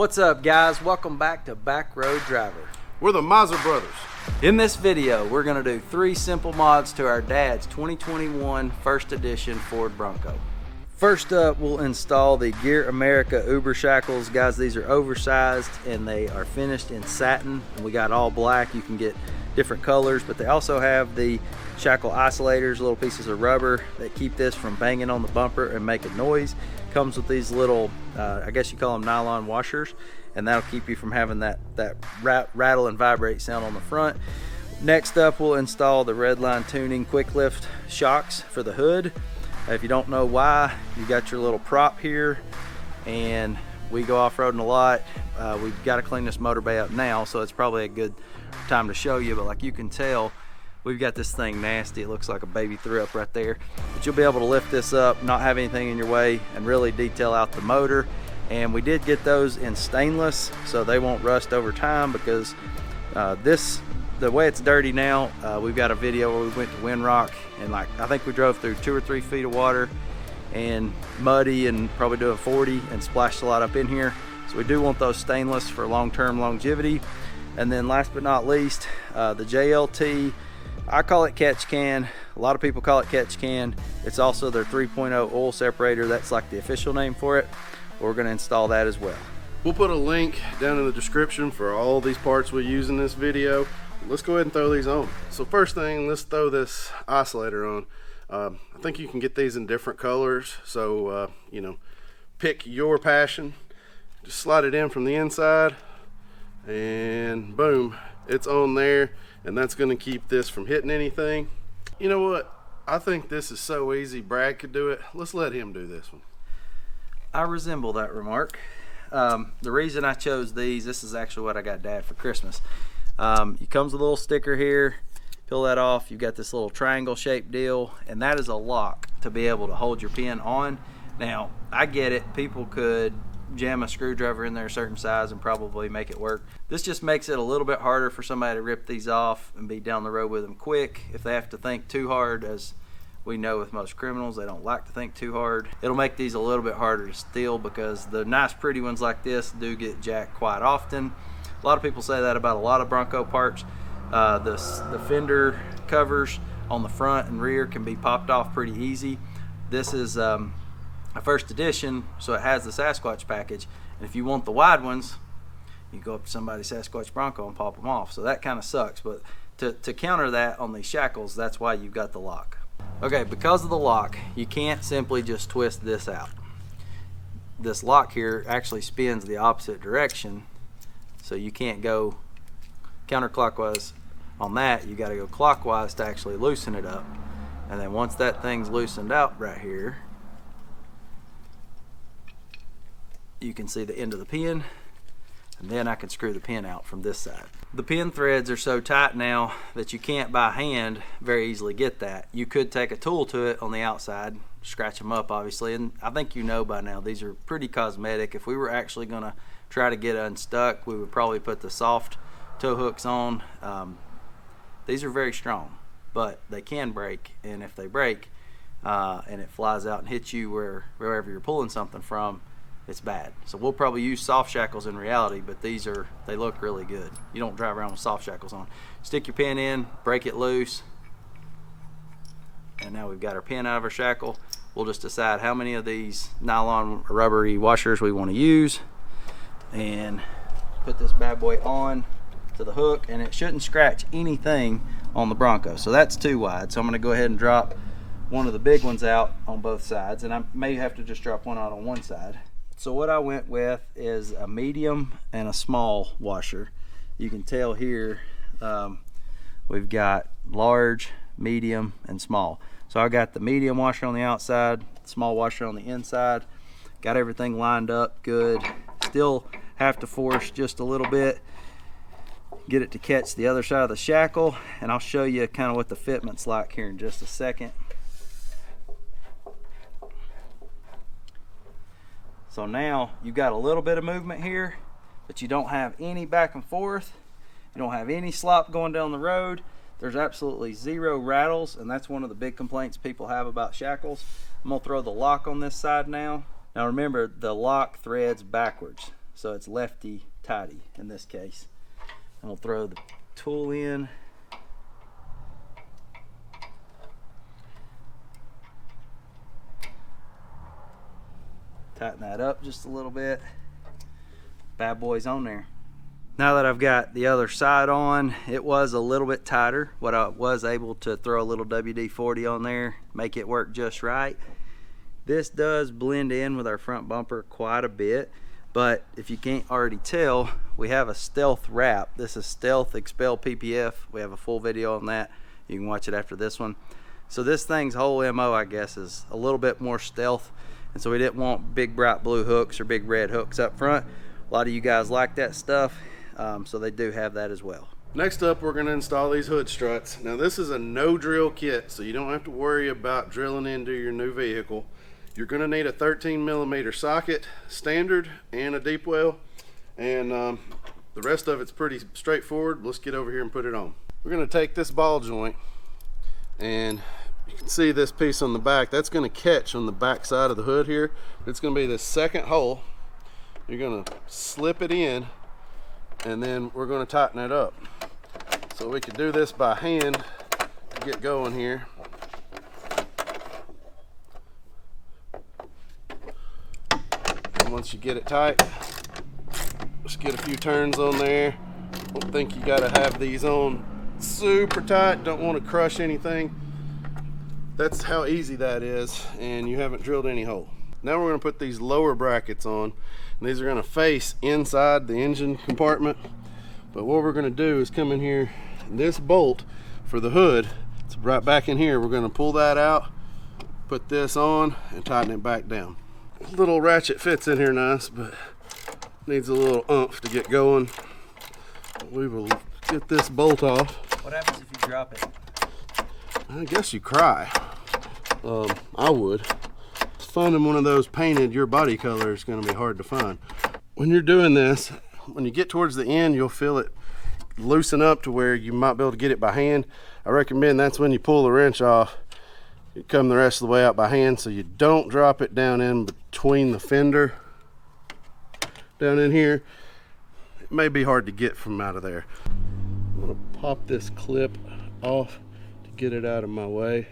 What's up, guys? Welcome back to Back Road Driver. We're the Mazza brothers. In this video, we're going to do 3 simple mods to our dad's 2021 first edition Ford Bronco. First up, we'll install the Gear America Uber shackles. Guys, these are oversized and they are finished in satin. And we got all black. You can get different colors, but they also have the shackle isolators, little pieces of rubber that keep this from banging on the bumper and making noise. Comes with these little, I guess you call them nylon washers, and that'll keep you from having that rattle and vibrate sound on the front. Next up, we'll install the Redline Tuning Quick Lift shocks for the hood. If you don't know why, you got your little prop here, and we go off-roading a lot. We've got to clean this motor bay up now, so it's probably a good time to show you, but like you can tell, we've got this thing nasty. It looks like a baby threw up right there, but you'll be able to lift this up, not have anything in your way, and really detail out the motor. And we did get those in stainless, so they won't rust over time, because the way it's dirty now, we've got a video where we went to Windrock, and I think we drove through 2 or 3 feet of water and muddy and probably doing 40 and splashed a lot up in here. So we do want those stainless for long-term longevity. And then last but not least, the JLT, I call it catch can. A lot of people call it catch can. It's also their 3.0 oil separator. That's like the official name for it. We're going to install that as well. We'll put a link down in the description for all these parts we use in this video. Let's go ahead and throw these on. So first thing, let's throw this isolator on. I think you can get these in different colors. So, you know, pick your passion. Just slide it in from the inside and boom, it's on there. And that's going to keep this from hitting anything. You know what? I think this is so easy. Brad could do it. Let's let him do this one. I resemble that remark. The reason I chose these, this is actually what I got Dad for Christmas. It comes with a little sticker here. Peel that off. You've got this little triangle shaped deal, and that is a lock to be able to hold your pin on. Now, I get it. People could jam a screwdriver in there a certain size and probably make it work. This just makes it a little bit harder for somebody to rip these off and be down the road with them quick. If they have to think too hard, as we know with most criminals, they don't like to think too hard. It'll make these a little bit harder to steal, because the nice pretty ones like this do get jacked quite often. A lot of people say that about a lot of Bronco parts. The fender covers on the front and rear can be popped off pretty easy. This is a first edition, so it has the Sasquatch package, and if you want the wide ones, you go up to somebody's Sasquatch Bronco and pop them off. So that kind of sucks, but to counter that on these shackles, that's why you've got the lock. Okay, because of the lock, you can't simply just twist this out. This lock here actually spins the opposite direction, so you can't go counterclockwise on that. You got to go clockwise to actually loosen it up. And then once that thing's loosened out right here, you can see the end of the pin, and then I can screw the pin out from this side. The pin threads are so tight now that you can't by hand very easily get that. You could take a tool to it on the outside, scratch them up obviously, and I think you know by now these are pretty cosmetic. If we were actually going to try to get unstuck, we would probably put the soft tow hooks on. These are very strong, but they can break, and if they break and it flies out and hits you wherever you're pulling something from, it's bad. So we'll probably use soft shackles in reality, but they look really good. You don't drive around with soft shackles on. Stick your pin in, break it loose, and now we've got our pin out of our shackle. We'll just decide how many of these nylon rubbery washers we want to use, and put this bad boy on to the hook, and it shouldn't scratch anything on the Bronco. So that's too wide, so I'm going to go ahead and drop one of the big ones out on both sides, and I may have to just drop one out on one side. So what I went with is a medium and a small washer. You can tell here we've got large, medium, and small. So I got the medium washer on the outside, small washer on the inside. Got everything lined up good. Still have to force just a little bit, get it to catch the other side of the shackle, and I'll show you kind of what the fitment's like here in just a second. So now you've got a little bit of movement here, but you don't have any back and forth. You don't have any slop going down the road. There's absolutely zero rattles, and that's one of the big complaints people have about shackles. I'm gonna throw the lock on this side now. Now remember, the lock threads backwards. so it's lefty tighty in this case. And we'll throw the tool in. Tighten that up just a little bit. Bad boy's on there. Now that I've got the other side on, it was a little bit tighter. What I was able to throw a little WD-40 on there, make it work just right. This does blend in with our front bumper quite a bit, but if you can't already tell, we have a stealth wrap. This is Stealth Expel PPF. We have a full video on that. You can watch it after this one. So this thing's whole MO, I guess, is a little bit more stealth, and so we didn't want big bright blue hooks or big red hooks up front. A lot of you guys like that stuff, so they do have that as well. Next up, we're going to install these hood struts. Now this is a no drill kit, so you don't have to worry about drilling into your new vehicle. You're going to need a 13mm socket, standard, and a deep well, and the rest of it's pretty straightforward. Let's get over here and put it on. We're going to take this ball joint, and you can see this piece on the back. That's going to catch on the back side of the hood here. It's going to be the second hole. You're going to slip it in, and then we're going to tighten it up. So we can do this by hand to get going here. And once you get it tight, just get a few turns on there. Don't think you got to have these on super tight. Don't want to crush anything. That's how easy that is, and you haven't drilled any hole. Now we're going to put these lower brackets on. And these are going to face inside the engine compartment. But what we're going to do is come in here, this bolt for the hood, it's right back in here. We're going to pull that out, put this on, and tighten it back down. Little ratchet fits in here nice, but needs a little oomph to get going. We will get this bolt off. What happens if you drop it? I guess you cry. I would. Finding one of those painted your body color is going to be hard to find. When you're doing this, when you get towards the end, you'll feel it loosen up to where you might be able to get it by hand. I recommend that's when you pull the wrench off. You come the rest of the way out by hand, so you don't drop it down in between the fender down in here. It may be hard to get from out of there. I'm going to pop this clip off to get it out of my way.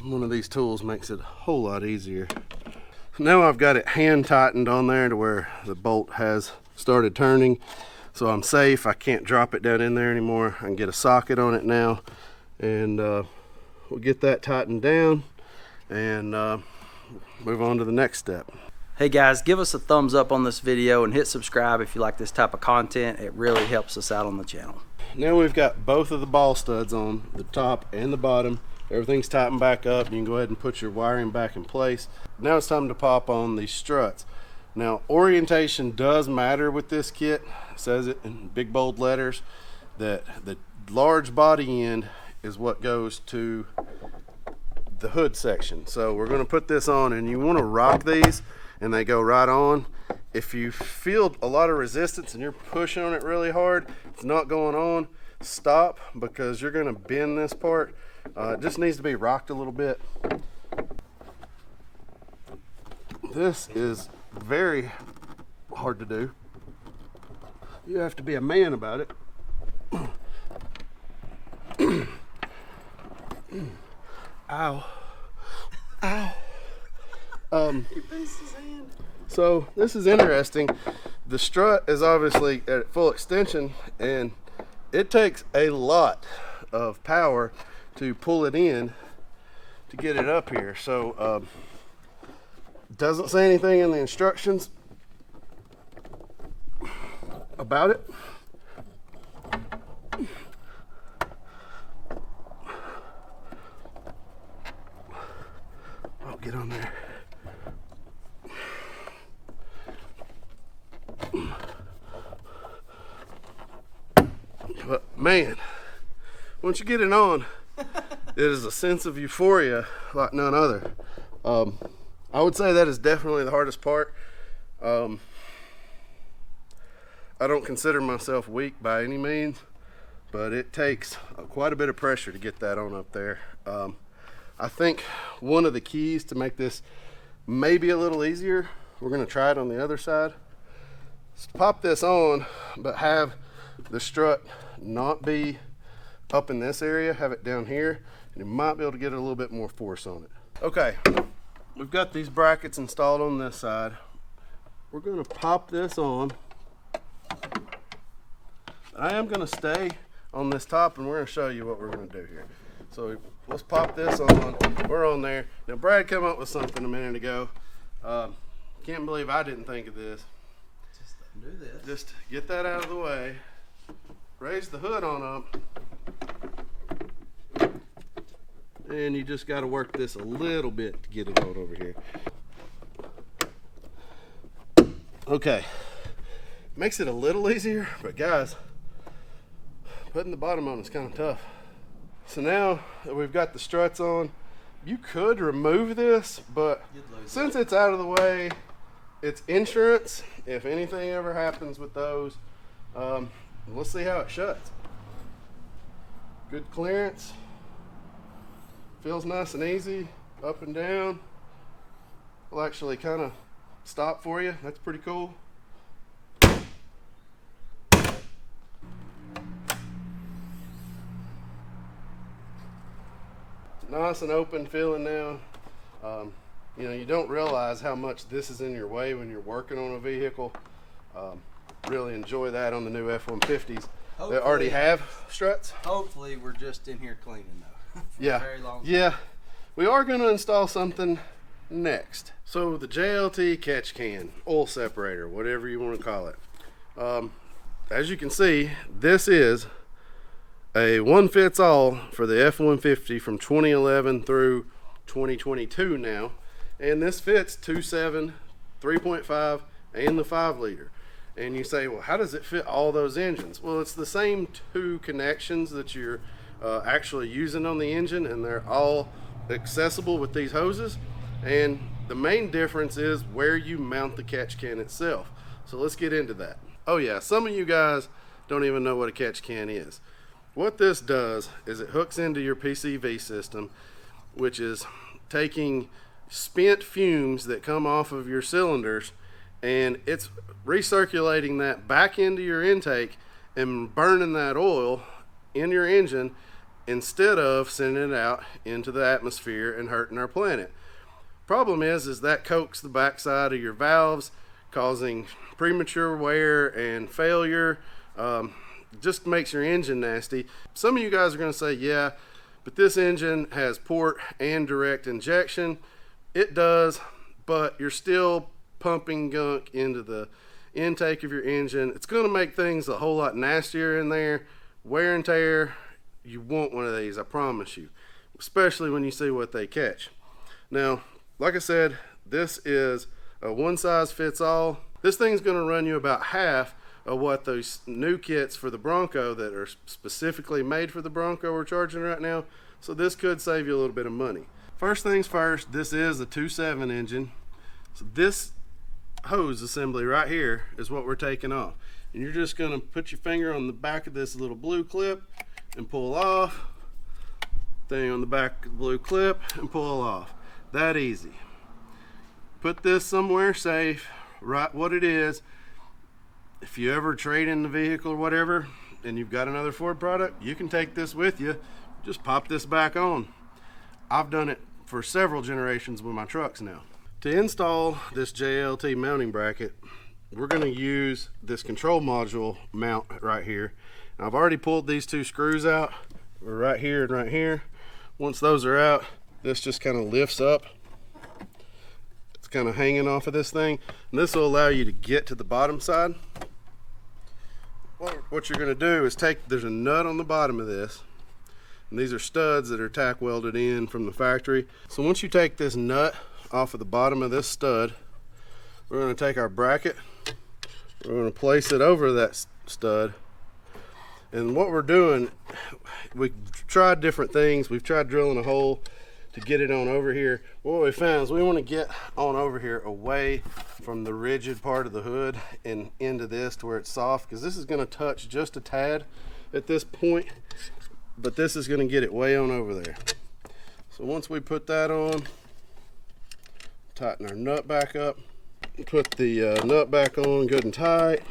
One of these tools makes it a whole lot easier. Now I've got it hand tightened on there to where the bolt has started turning, so I'm safe. I can't drop it down in there anymore. I can get a socket on it now, and we'll get that tightened down and move on to the next step. Hey guys, give us a thumbs up on this video and hit subscribe if you like this type of content. It really helps us out on the channel. Now we've got both of the ball studs on, the top and the bottom. Everything's tightened back up. You can go ahead and put your wiring back in place. Now it's time to pop on these struts. Now orientation does matter with this kit. It says it in big bold letters that the large body end is what goes to the hood section. So we're going to put this on, and you want to rock these and they go right on. If you feel a lot of resistance and you're pushing on it really hard, it's not going on, stop, because you're going to bend this part. It just needs to be rocked a little bit. This is very hard to do. You have to be a man about it. Ow. Ow. So this is interesting. The strut is obviously at full extension, and it takes a lot of power to pull it in to get it up here. So doesn't say anything in the instructions about it. I'll get on there. But man, once you get it on, it is a sense of euphoria like none other. I would say that is definitely the hardest part. I don't consider myself weak by any means, but it takes quite a bit of pressure to get that on up there. I think one of the keys to make this maybe a little easier we're going to try it on the other side. Let's pop this on, but have the strut not be up in this area, have it down here, and you might be able to get a little bit more force on it. Okay, we've got these brackets installed on this side. We're going to pop this on. I am going to stay on this top, and we're going to show you what we're going to do here. So let's pop this on. We're on there. Now Brad came up with something a minute ago. Can't believe I didn't think of this. Just do this. Just get that out of the way. Raise the hood on up. And you just got to work this a little bit to get it on over here. Okay. Makes it a little easier, but guys, putting the bottom on is kind of tough. So now that we've got the struts on, you could remove this, but since it's out of the way, it's insurance. If anything ever happens with those, let's see how it shuts. Good clearance. Feels nice and easy, up and down. Will actually kind of stop for you. That's pretty cool. Nice and open feeling now. You know, you don't realize how much this is in your way when you're working on a vehicle. Really enjoy that on the new F-150s. They already have struts. Hopefully we're just in here cleaning though. Yeah. Very long time. Yeah. We are going to install something next. So the JLT catch can, oil separator, whatever you want to call it. As you can see, this is a one-fits-all for the F-150 from 2011 through 2022 now. And this fits 2.7, 3.5, and the 5-liter. And you say, well, how does it fit all those engines? Well, it's the same two connections that you're actually using on the engine, and they're all accessible with these hoses. And the main difference is where you mount the catch can itself. So let's get into that. Oh yeah, some of you guys don't even know what a catch can is. What this does is it hooks into your PCV system, which is taking spent fumes that come off of your cylinders, and it's recirculating that back into your intake and burning that oil in your engine instead of sending it out into the atmosphere and hurting our planet. Problem is that coats the backside of your valves, causing premature wear and failure. Just makes your engine nasty. Some of you guys are going to say, yeah, but this engine has port and direct injection. It does, but you're still pumping gunk into the intake of your engine. It's going to make things a whole lot nastier in there. Wear and tear, you want one of these, I promise you, especially when you see what they catch. Now, like I said, this is a one size fits all. This thing's going to run you about half of what those new kits for the Bronco that are specifically made for the Bronco are charging right now. So this could save you a little bit of money. First things first, this is a 2.7 engine. So this hose assembly right here is what we're taking off. And you're just going to put your finger on the back of this little blue clip and pull off. Thing on the back of the blue clip and pull off. That easy. Put this somewhere safe, right what it is. If you ever trade in the vehicle or whatever and you've got another Ford product, you can take this with you. Just pop this back on. I've done it for several generations with my trucks now. To install this JLT mounting bracket, we're going to use this control module mount right here. Now, I've already pulled these two screws out. We're right here and right here. Once those are out, this just kind of lifts up. It's kind of hanging off of this thing, and this will allow you to get to the bottom side. What you're going to do is there's a nut on the bottom of this, and these are studs that are tack welded in from the factory. So once you take this nut off of the bottom of this stud, we're going to take our bracket, we're going to place it over that stud. And what we're doing, we tried different things. We've tried drilling a hole to get it on over here. What we found is we want to get on over here away from the rigid part of the hood and into this to where it's soft, because this is going to touch just a tad at this point, but this is going to get it way on over there. So once we put that on, tighten our nut back up, Put the nut back on good and tight.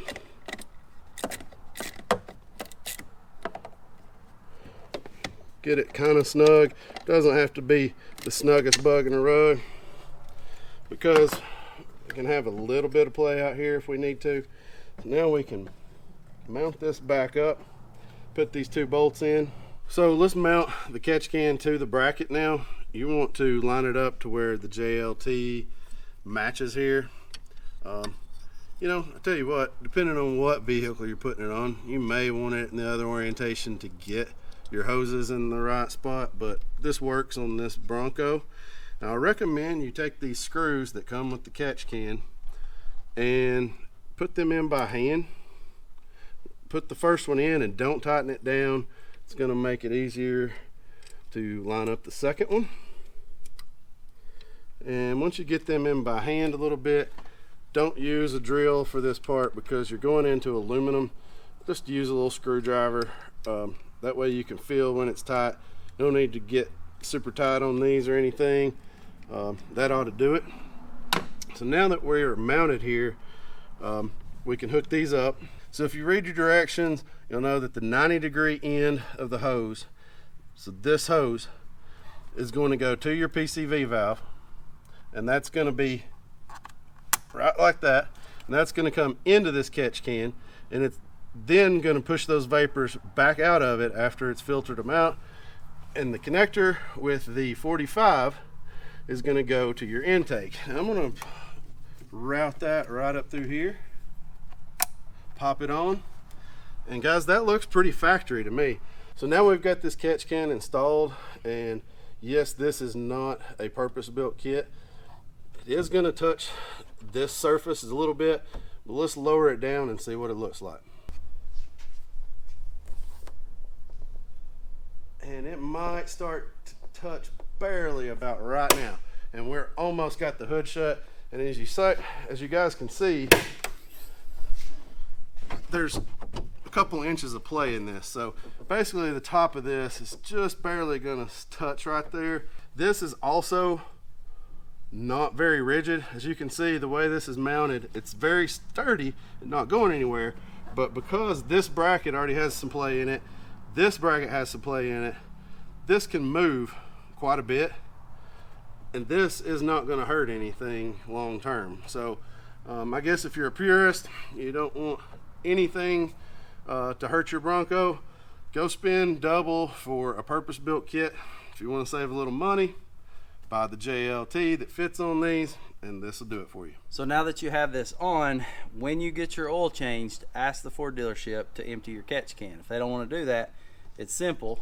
Get it kind of snug. Doesn't have to be the snuggest bug in the rug, because we can have a little bit of play out here if we need to. So now we can mount this back up, put these 2 bolts in. So let's mount the catch can to the bracket now. You want to line it up to where the JLT matches here. You know, I tell you what, depending on what vehicle you're putting it on, you may want it in the other orientation to get your hoses in the right spot, but this works on this Bronco. Now I recommend you take these screws that come with the catch can and put them in by hand. Put the first one in and don't tighten it down. It's going to make it easier to line up the second one. And once you get them in by hand a little bit, don't use a drill for this part because you're going into aluminum. Just use a little screwdriver. That way you can feel when it's tight. No need to get super tight on these or anything. That ought to do it. So now that we're mounted here, we can hook these up. So if you read your directions, you'll know that the 90-degree end of the hose, so this hose, is going to go to your PCV valve, and that's going to be right like that, and that's going to come into this catch can, and it's then going to push those vapors back out of it after it's filtered them out. And the connector with the 45 is going to go to your intake. Now I'm going to route that right up through here, pop it on, and guys, that looks pretty factory to me. So now we've got this catch can installed, and yes, this is not a purpose-built kit. It is going to touch this surface a little bit, but let's lower it down and see what it looks like. And it might start to touch barely about right now, and we're almost got the hood shut. And as you guys can see, there's a couple inches of play in this. So basically the top of this is just barely gonna touch right there. This is also not very rigid. As you can see, the way this is mounted, it's very sturdy and not going anywhere. But because this bracket already has some play in it, this bracket has some play in it, this can move quite a bit, and this is not going to hurt anything long term. So I guess if you're a purist, you don't want anything to hurt your Bronco, go spend double for a purpose-built kit. If you want to save a little money, buy the JLT that fits on these, and this will do it for you. So now that you have this on, when you get your oil changed, ask the Ford dealership to empty your catch can. If they don't want to do that, it's simple.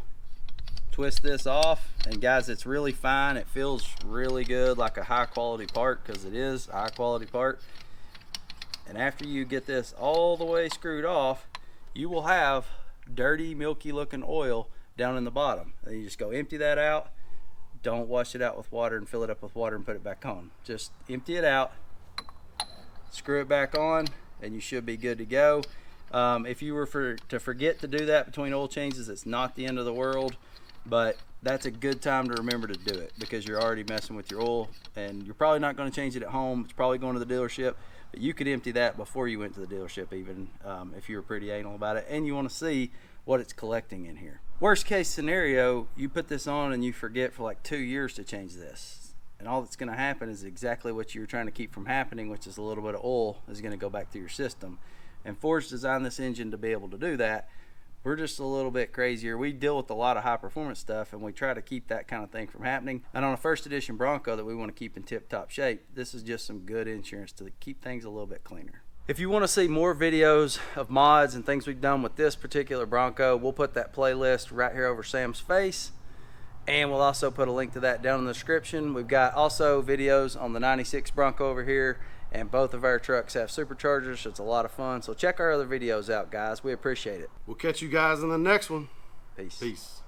Twist this off, and guys, it's really fine. It feels really good, like a high quality part, because it is a high quality part. And after you get this all the way screwed off, you will have dirty, milky looking oil down in the bottom. And you just go empty that out. Don't wash it out with water and fill it up with water and put it back on. Just empty it out, screw it back on, and you should be good to go. If you were to forget to do that between oil changes, it's not the end of the world, but that's a good time to remember to do it, because you're already messing with your oil, and you're probably not going to change it at home. It's probably going to the dealership, but you could empty that before you went to the dealership, even if you were pretty anal about it and you want to see what it's collecting in here. Worst case scenario, you put this on and you forget for like 2 years to change this, and all that's going to happen is exactly what you were trying to keep from happening, which is a little bit of oil is going to go back through your system. And Ford's designed this engine to be able to do that. We're just a little bit crazier. We deal with a lot of high performance stuff, and we try to keep that kind of thing from happening. And on a first edition Bronco that we want to keep in tip top shape, this is just some good insurance to keep things a little bit cleaner. If you want to see more videos of mods and things we've done with this particular Bronco, we'll put that playlist right here over Sam's face, and we'll also put a link to that down in the description. We've got also videos on the 96 Bronco over here, and both of our trucks have superchargers, so it's a lot of fun. So check our other videos out, guys. We appreciate it. We'll catch you guys in the next one. Peace. Peace.